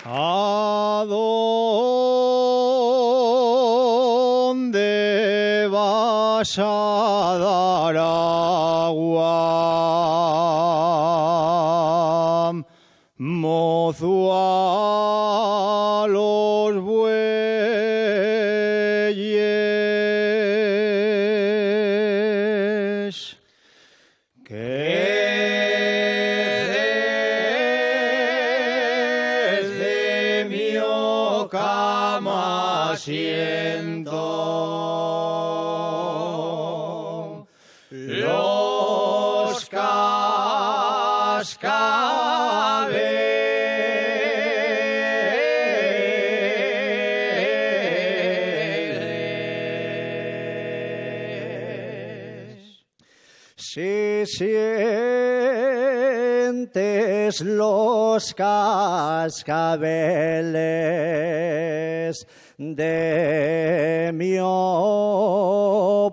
¿A dónde vas a dar agua, mozo, a los bueyes? Siento los cascabeles. Si sientes los cascabeles de mi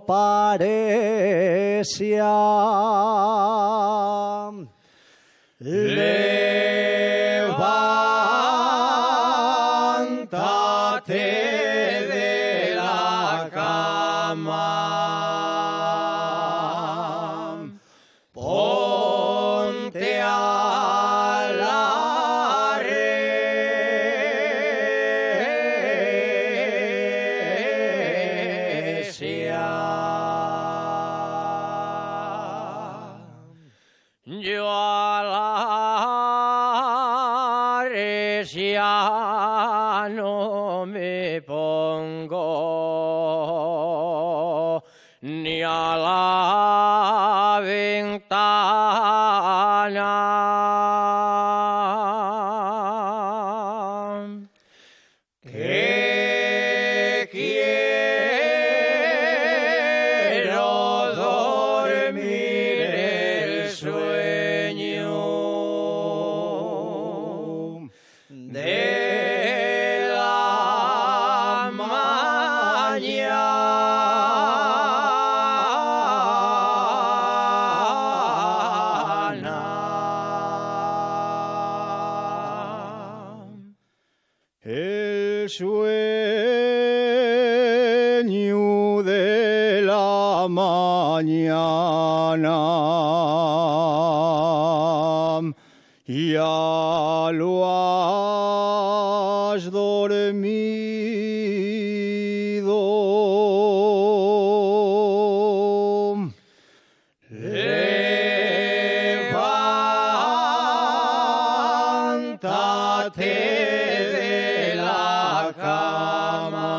paresia, levántate de la cama, ponte a la yo a la recia no me pongo, ni a la ventana, que quiero dormir el sueño de la mañana. El sueño de la mañana ya lo has dormido. Levántate de la cama,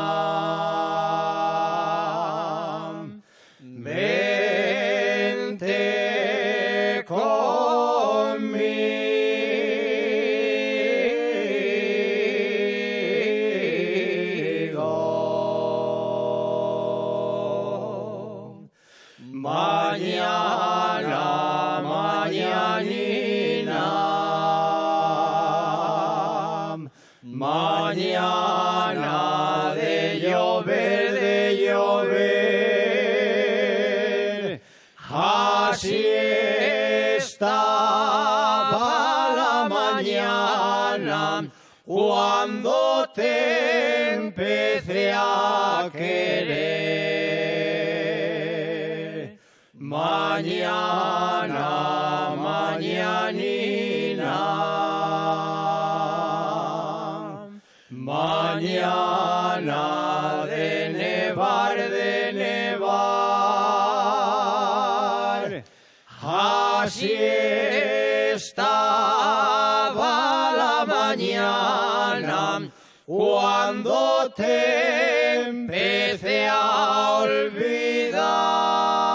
vente conmigo. Mañana, mañanina, mañana de llover, así estaba la mañana cuando te empecé a querer. Mañana, mañanina, mañana de nevar, así estaba la mañana cuando te empecé a olvidar.